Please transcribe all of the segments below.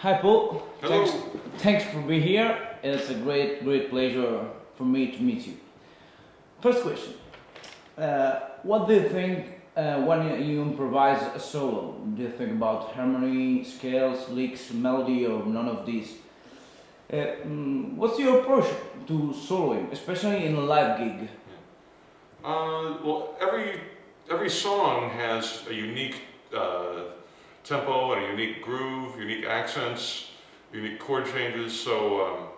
Hi Paul. Hello. Thanks for being here. It's a great pleasure for me to meet you. First question. What do you think when you improvise a solo? Do you think about harmony, scales, licks, melody, or none of these? What's your approach to soloing, especially in a live gig? Well, every song has a unique tempo and a unique groove, unique accents, unique chord changes. So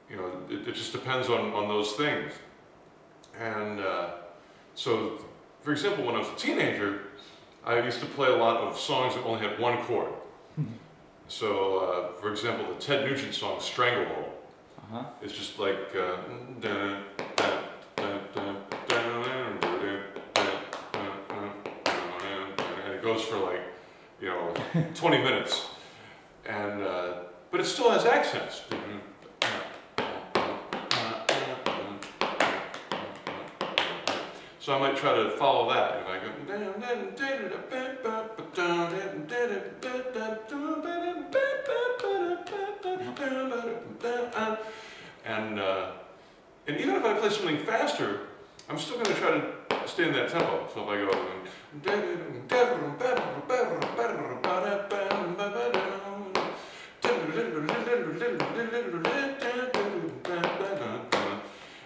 you know, it just depends on those things. And so, for example, when I was a teenager, I used to play a lot of songs that only had one chord. So, for example, the Ted Nugent song "Stranglehold." It's just like. Goes for like, 20 minutes, and but it still has accents. So I might try to follow that. And I go, and even if I play something faster, I'm still going to try to stay in that tempo. So if I go,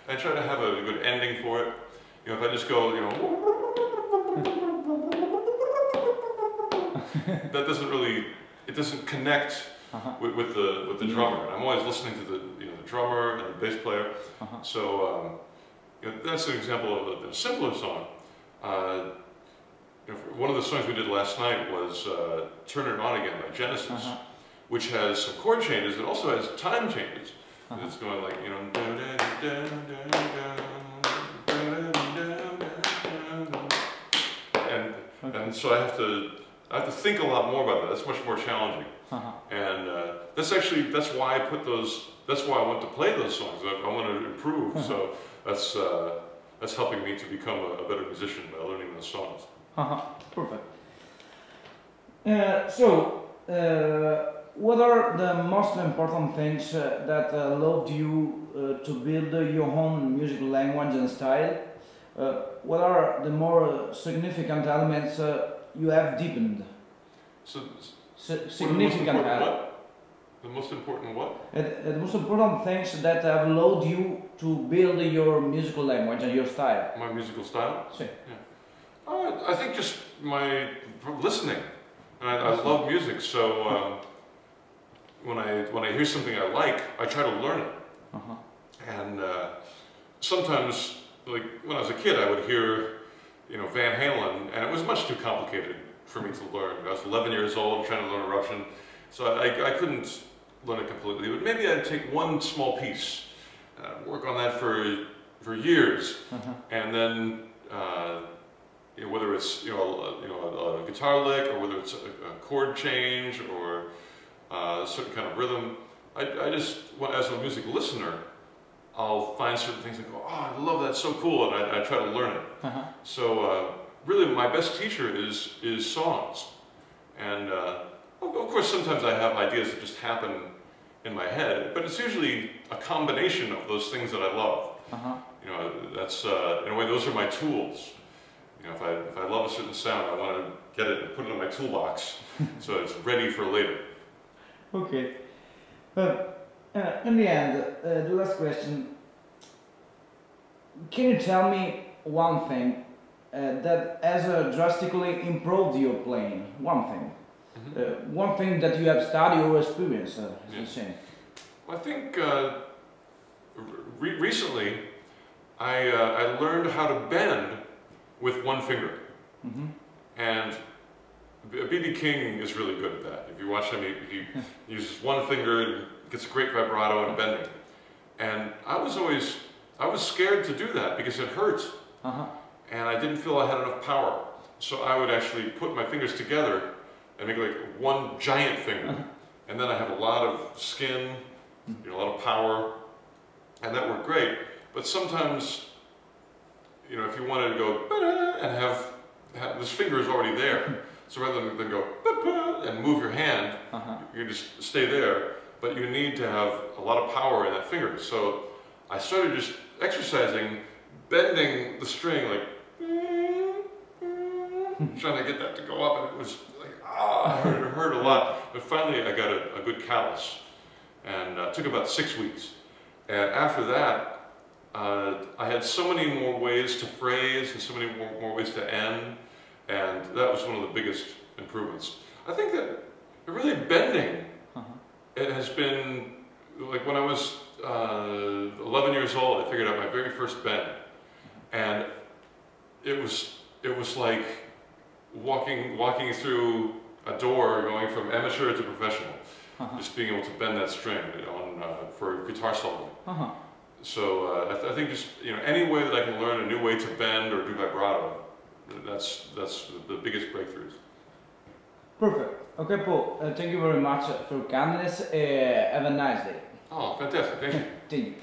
I try to have a good ending for it. If I just go, that doesn't really, it doesn't connect with the drummer. I'm always listening to the drummer and the bass player. So that's an example of a simpler song. One of the songs we did last night was "Turn It On Again" by Genesis, which has some chord changes. It also has time changes. It's going like and so I have to think a lot more about that. That's much more challenging. And that's why I put those. That's why I want to play those songs. I want to improve. So that's helping me to become a better musician by learning those songs. Perfect. What are the most important things that allowed you to build your own musical language and style? What are the more significant elements you have deepened? Significant elements. The most important what? The most important things that have allowed you to build your musical language and your style. My musical style? Sí. Yeah. I think just my listening. I love music, so when I hear something I like, I try to learn it. And sometimes, like when I was a kid, I would hear, Van Halen, and it was much too complicated for me to learn. I was 11 years old trying to learn Eruption, so I couldn't learn it completely. But maybe I'd take one small piece, work on that for years, and then whether it's a guitar lick or whether it's a chord change or a certain kind of rhythm, I just, as a music listener, I'll find certain things and go, oh, I love that, so cool, and I try to learn it. So really, my best teacher is songs, and of course sometimes I have ideas that just happen in my head, but it's usually a combination of those things that I love. That's in a way, those are my tools. If I love a certain sound, I want to get it and put it in my toolbox so it's ready for later. Okay. In the end, the last question. Can you tell me one thing that has drastically improved your playing? One thing. One thing that you have studied or experienced. Well, I think recently I learned how to bend with one finger. And B.B. King is really good at that. If you watch him, he uses one finger and gets a great vibrato and bending. And I was scared to do that because it hurt. And I didn't feel I had enough power. So I would actually put my fingers together and make like one giant finger. And then I have a lot of skin, a lot of power, and that worked great. But sometimes, if you wanted to go and have this finger is already there, So rather than go and move your hand, you just stay there. But you need to have a lot of power in that finger. So I started just exercising, bending the string, like trying to get that to go up, and it was like, it hurt a lot. But finally I got a good callus, and it took about 6 weeks. And after that, I had so many more ways to phrase and so many more ways to end, and that was one of the biggest improvements. I think that really bending, it has been, like when I was 11 years old, I figured out my very first bend, and it was like walking through a door, going from amateur to professional, just being able to bend that string for guitar solo. So I think just any way that I can learn a new way to bend or do vibrato, that's the biggest breakthroughs. Perfect. Okay, Paul. Thank you very much for your kindness. Have a nice day. Oh, fantastic! Thank you. Thank you.